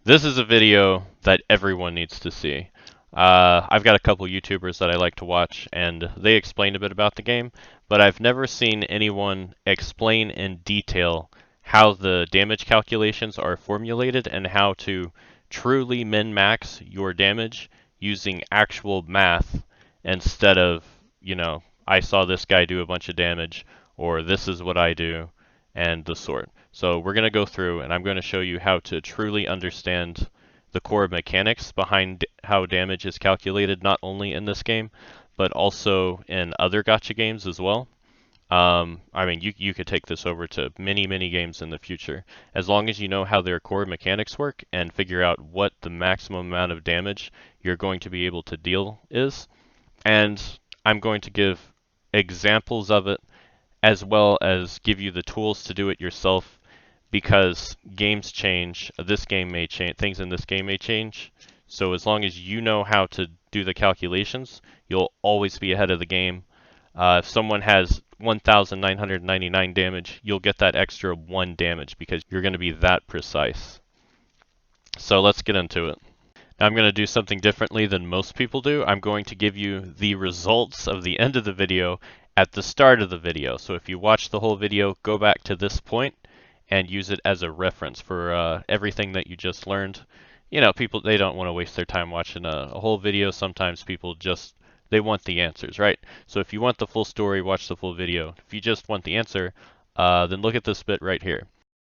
This is a video that everyone needs to see. I've got a couple YouTubers that I like to watch, and they explain a bit about the game, but I've never seen anyone explain in detail how the damage calculations are formulated and how to truly min-max your damage using actual math instead of, I saw this guy do a bunch of damage, or this is what I do, and the sort. So we're going to go through and I'm going to show you how to truly understand the core mechanics behind how damage is calculated, not only in this game, but also in other gacha games as well. I mean, you could take this over to many games in the future. As long as you know how their core mechanics work and figure out what the maximum amount of damage you're going to be able to deal is. And I'm going to give examples of it as well as give you the tools to do it yourself, because games change, this game may change, things in this game may change. So as long as you know how to do the calculations, you'll always be ahead of the game. If someone has 1,999 damage, you'll get that extra 1 damage because you're going to be that precise. So let's get into it. Now I'm going to do something differently than most people do. I'm going to give you the results of the end of the video at the start of the video. So if you watch the whole video, go back to this point and use it as a reference for everything that you just learned. You know, people, they don't want to waste their time watching a whole video. Sometimes people just, they want the answers, right? So if you want the full story, watch the full video. If you just want the answer, then look at this bit right here.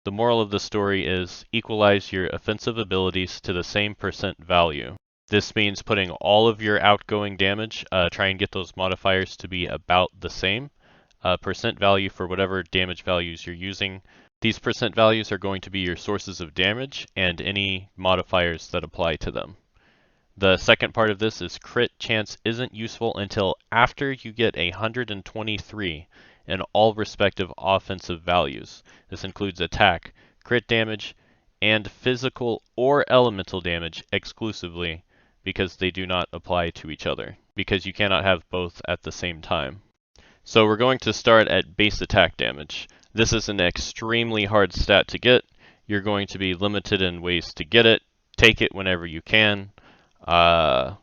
The moral of the story is equalize your offensive abilities to the same percent value. This means putting all of your outgoing damage, try and get those modifiers to be about the same percent value for whatever damage values you're using. These percent values are going to be your sources of damage and any modifiers that apply to them. The second part of this is crit chance isn't useful until after you get 123 in all respective offensive values. This includes attack, crit damage, and physical or elemental damage exclusively, because they do not apply to each other, because you cannot have both at the same time. So we're going to start at base attack damage. This is an extremely hard stat to get. You're going to be limited in ways to get it. Take it whenever you can.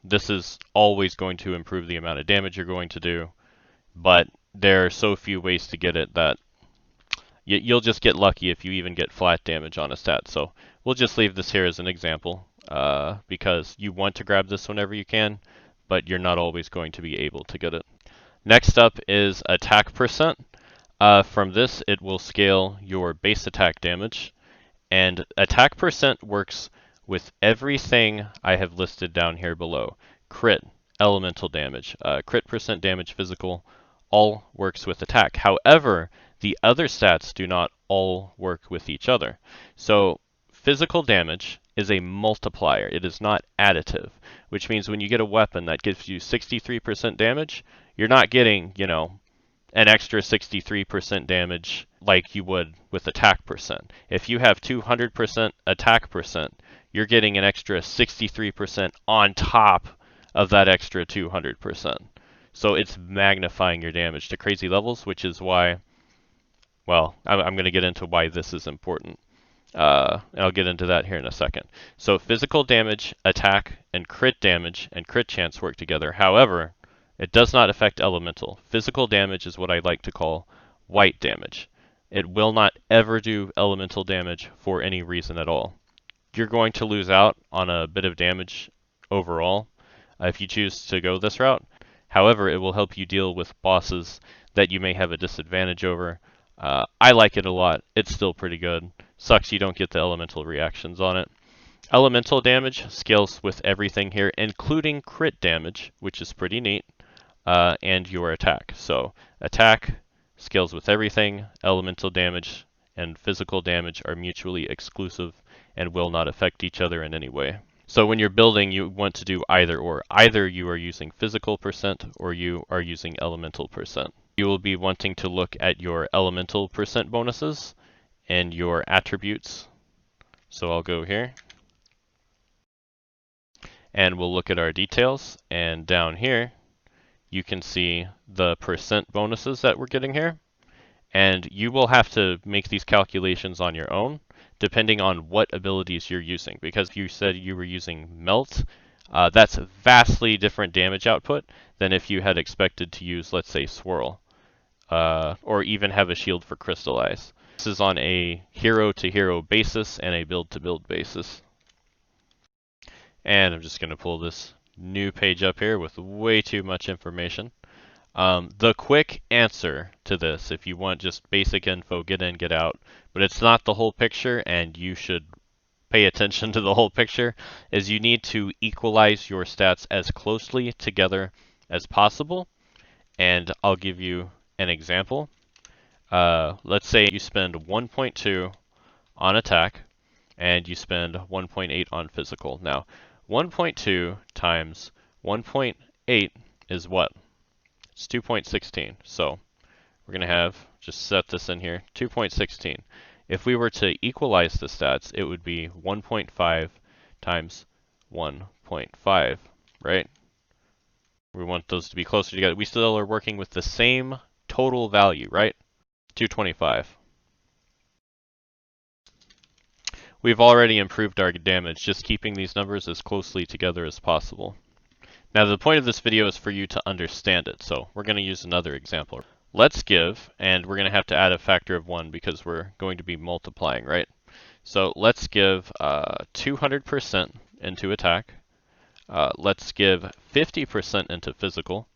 This is always going to improve the amount of damage you're going to do, but there are so few ways to get it that you'll just get lucky if you even get flat damage on a stat. So we'll just leave this here as an example, because you want to grab this whenever you can, but you're not always going to be able to get it. Next up is attack percent. From this, it will scale your base attack damage, and attack percent works with everything I have listed down here below. Crit, elemental damage, crit percent damage, physical, all works with attack. However, the other stats do not all work with each other. So physical damage is a multiplier. It is not additive, which means when you get a weapon that gives you 63% damage, you're not getting, an extra 63% damage like you would with attack percent. If you have 200% attack percent, you're getting an extra 63% on top of that extra 200%. So it's magnifying your damage to crazy levels, which is why, well, I'm going to get into why this is important. And I'll get into that here in a second. So physical damage, attack, and crit damage and crit chance work together. However, it does not affect elemental. Physical damage is what I like to call white damage. It will not ever do elemental damage for any reason at all. You're going to lose out on a bit of damage overall if you choose to go this route. However, it will help you deal with bosses that you may have a disadvantage over. I like it a lot. It's still pretty good. Sucks you don't get the elemental reactions on it. Elemental damage scales with everything here, including crit damage, which is pretty neat, and your attack. So attack scales with everything. Elemental damage and physical damage are mutually exclusive and will not affect each other in any way. So when you're building, you want to do either or. Either you are using physical percent or you are using elemental percent. You will be wanting to look at your elemental percent bonuses and your attributes. So I'll go here and we'll look at our details, and down here you can see the percent bonuses that we're getting here. And you will have to make these calculations on your own depending on what abilities you're using. Because if you said you were using Melt, that's a vastly different damage output than if you had expected to use, let's say, Swirl, or even have a shield for Crystallize. This is on a hero-to-hero basis and a build-to-build basis. And I'm just going to pull this new page up here with way too much information. The quick answer to this, if you want just basic info, get in, get out, but it's not the whole picture, and you should pay attention to the whole picture, is you need to equalize your stats as closely together as possible. And I'll give you an example. Let's say you spend 1.2 on attack, and you spend 1.8 on physical. Now, 1.2 times 1.8 is what? It's 2.16. So we're going to have, just set this in here, 2.16. If we were to equalize the stats, it would be 1.5 times 1.5, right? We want those to be closer together. We still are working with the same total value, right? 225. We've already improved our damage, just keeping these numbers as closely together as possible. Now the point of this video is for you to understand it, so we're going to use another example. Let's give, and we're going to have to add a factor of 1 because we're going to be multiplying, right? So let's give 200% into attack, let's give 50% into physical,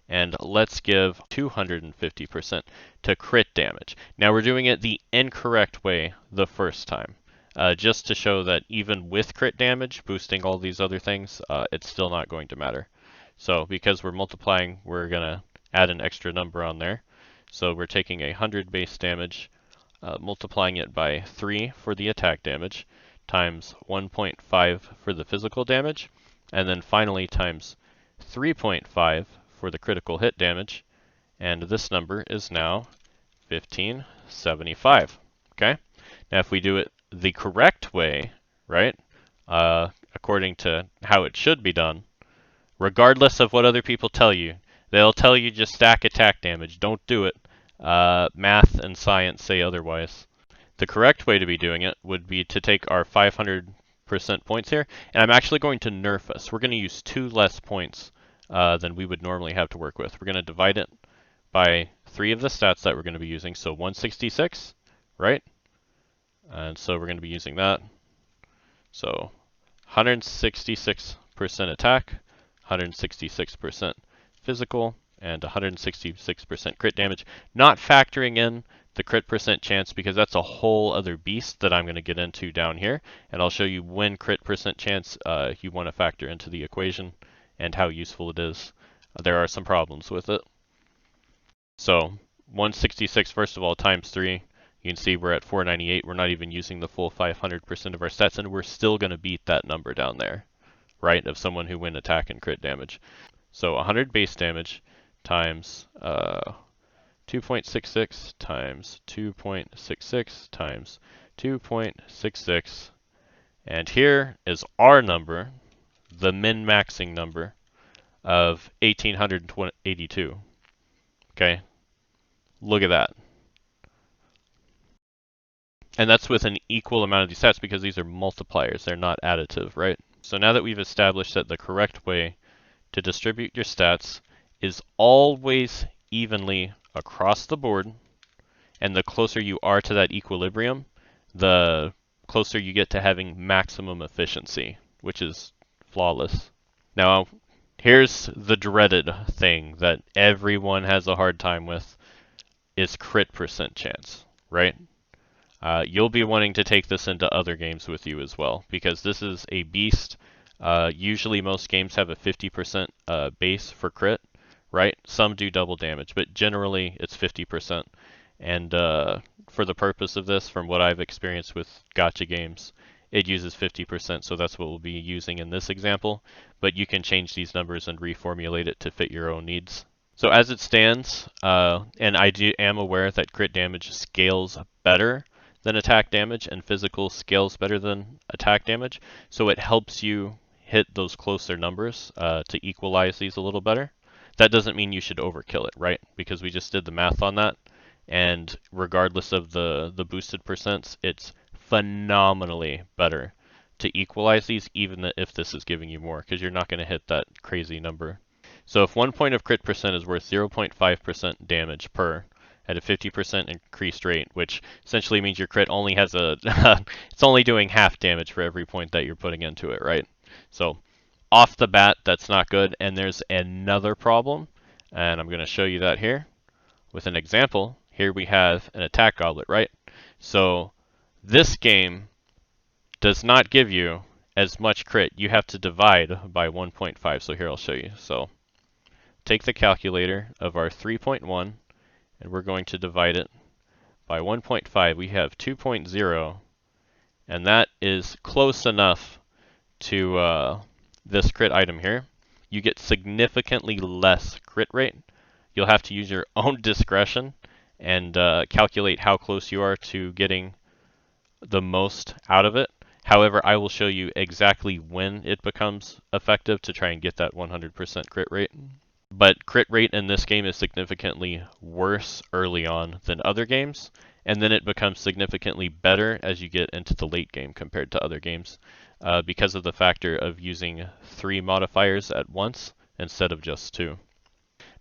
and let's give 250% to crit damage. Now we're doing it the incorrect way the first time. Just to show that even with crit damage, boosting all these other things, it's still not going to matter. So because we're multiplying, we're going to add an extra number on there. So we're taking 100 base damage, multiplying it by 3 for the attack damage, times 1.5 for the physical damage, and then finally times 3.5 for the critical hit damage. And this number is now 1575. Okay? Now if we do it the correct way, right, according to how it should be done, regardless of what other people tell you, they'll tell you just stack attack damage. Don't do it. Math and science say otherwise. The correct way to be doing it would be to take our 500% points here, and I'm actually going to nerf us. We're going to use 2 less points than we would normally have to work with. We're going to divide it by 3 of the stats that we're going to be using, so 166, right? And so we're going to be using that. So 166% attack, 166% physical, and 166% crit damage, not factoring in the crit percent chance because that's a whole other beast that I'm going to get into down here, and I'll show you when crit percent chance you want to factor into the equation and how useful it is. There are some problems with it. So 166 first of all times 3. You can see we're at 498. We're not even using the full 500% of our stats, and we're still going to beat that number down there, right, of someone who win attack and crit damage. So 100 base damage times 2.66 times 2.66 times 2.66. And here is our number, the min-maxing number of 1882. Okay, look at that. And that's with an equal amount of these stats because these are multipliers, they're not additive, right? So now that we've established that the correct way to distribute your stats is always evenly across the board, and the closer you are to that equilibrium, the closer you get to having maximum efficiency, which is flawless. Now, here's the dreaded thing that everyone has a hard time with, is crit percent chance, right? You'll be wanting to take this into other games with you as well, because this is a beast. Usually most games have a 50% base for crit, right? Some do double damage, but generally it's 50%. And for the purpose of this, from what I've experienced with gacha games, it uses 50%, so that's what we'll be using in this example. But you can change these numbers and reformulate it to fit your own needs. So as it stands, and I am aware that crit damage scales better than attack damage, and physical scales better than attack damage, so it helps you hit those closer numbers to equalize these a little better. That doesn't mean you should overkill it, right? Because we just did the math on that, and regardless of the boosted percents, it's phenomenally better to equalize these, even if this is giving you more, because you're not going to hit that crazy number. So if 1 point of crit percent is worth 0.5% damage per at a 50% increased rate, which essentially means your crit only has a, it's only doing half damage for every point that you're putting into it, right? So off the bat, that's not good. And there's another problem, and I'm going to show you that here with an example. Here we have an attack goblet, right? So this game does not give you as much crit. You have to divide by 1.5. So here I'll show you. So take the calculator of our 3.1 and we're going to divide it by 1.5. We have 2.0, and that is close enough to this crit item here. You get significantly less crit rate. You'll have to use your own discretion and calculate how close you are to getting the most out of it. However, I will show you exactly when it becomes effective to try and get that 100% crit rate. But crit rate in this game is significantly worse early on than other games, and then it becomes significantly better as you get into the late game compared to other games, because of the factor of using 3 modifiers at once instead of just 2.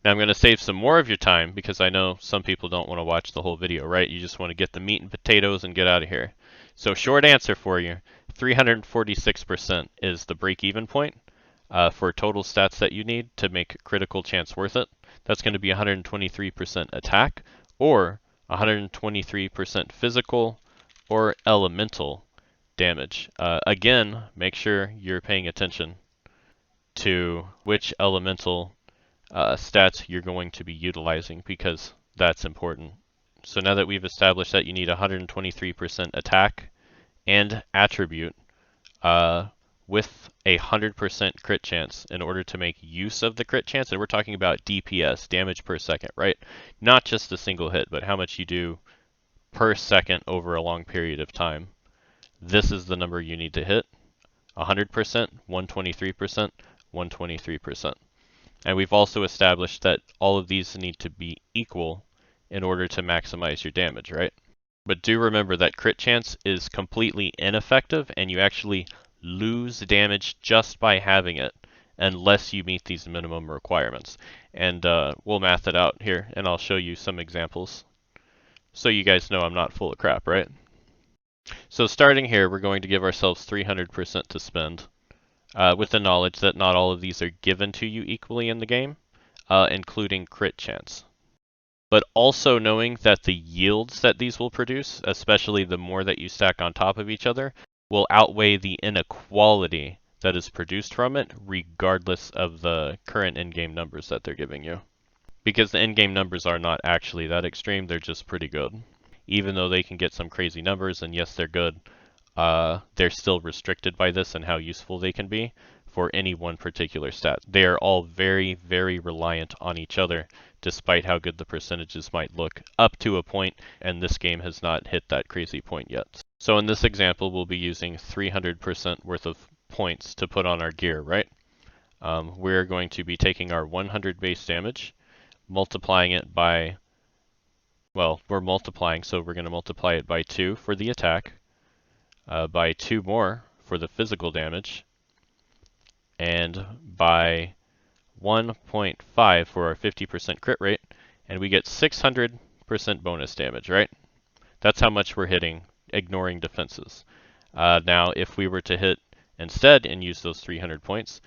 Now I'm going to save some more of your time because I know some people don't want to watch the whole video, right? You just want to get the meat and potatoes and get out of here. So short answer for you, 346% is the break-even point for total stats that you need to make critical chance worth it. That's going to be 123% attack or 123% physical or elemental damage. Again, make sure you're paying attention to which elemental stats you're going to be utilizing because that's important. So now that we've established that you need 123% attack and attribute with a 100% crit chance in order to make use of the crit chance, and we're talking about DPS, damage per second, right? Not just a single hit, but how much you do per second over a long period of time. This is the number you need to hit. 100%, 123%, 123%. And we've also established that all of these need to be equal in order to maximize your damage, right? But do remember that crit chance is completely ineffective and you actually lose damage just by having it unless you meet these minimum requirements. And we'll math it out here and I'll show you some examples so you guys know I'm not full of crap, right? So starting here, we're going to give ourselves 300% to spend with the knowledge that not all of these are given to you equally in the game, including crit chance. But also knowing that the yields that these will produce, especially the more that you stack on top of each other, will outweigh the inequality that is produced from it, regardless of the current in-game numbers that they're giving you. Because the in-game numbers are not actually that extreme, they're just pretty good. Even though they can get some crazy numbers, and yes, they're good, they're still restricted by this and how useful they can be for any one particular stat. They are all very, very reliant on each other, despite how good the percentages might look up to a point, and this game has not hit that crazy point yet. So in this example, we'll be using 300% worth of points to put on our gear, right? We're going to be taking our 100 base damage, multiplying it by, well, we're multiplying, so we're going to multiply it by 2 for the attack, by 2 more for the physical damage, and by 1.5 for our 50% crit rate, and we get 600% bonus damage, right? That's how much we're hitting, ignoring defenses. Now, if we were to hit instead and use those 300 points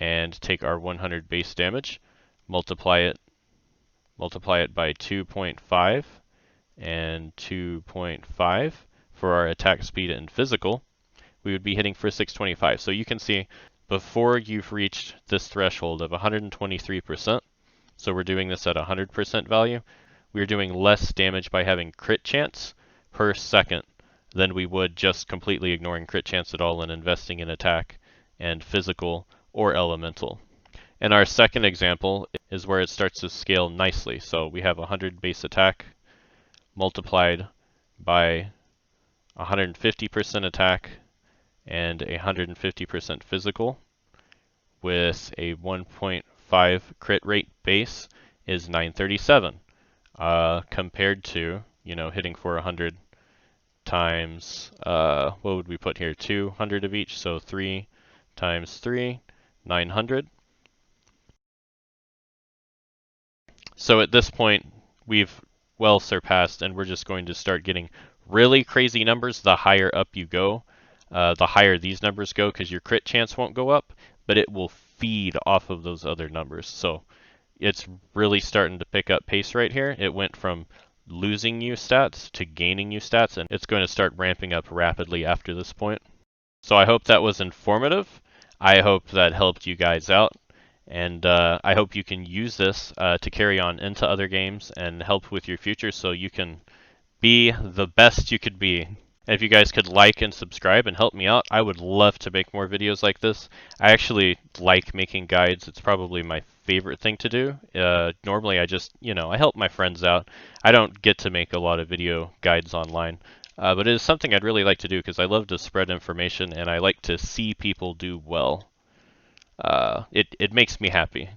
and take our 100 base damage, multiply it by 2.5 and 2.5 for our attack speed and physical, we would be hitting for 625. So you can see before you've reached this threshold of 123%, so we're doing this at 100% value, we're doing less damage by having crit chance per second than we would just completely ignoring crit chance at all and investing in attack and physical or elemental. And our second example is where it starts to scale nicely. So we have 100 base attack multiplied by 150% attack and 150% physical with a 1.5 crit rate base is 937 compared to, you know, hitting for 100 times, what would we put here? 200 of each, so 3 times 3, 900. So at this point, we've well surpassed, and we're just going to start getting really crazy numbers the higher up you go. The higher these numbers go, because your crit chance won't go up, but it will feed off of those other numbers. So it's really starting to pick up pace right here. It went from losing you stats to gaining you stats, and it's going to start ramping up rapidly after this point. So I hope that was informative. I hope that helped you guys out. And I hope you can use this to carry on into other games and help with your future so you can be the best you could be. And if you guys could like and subscribe and help me out, I would love to make more videos like this. I actually like making guides. It's probably my favorite thing to do. Normally I just, I help my friends out. I don't get to make a lot of video guides online. But it is something I'd really like to do because I love to spread information and I like to see people do well. It makes me happy.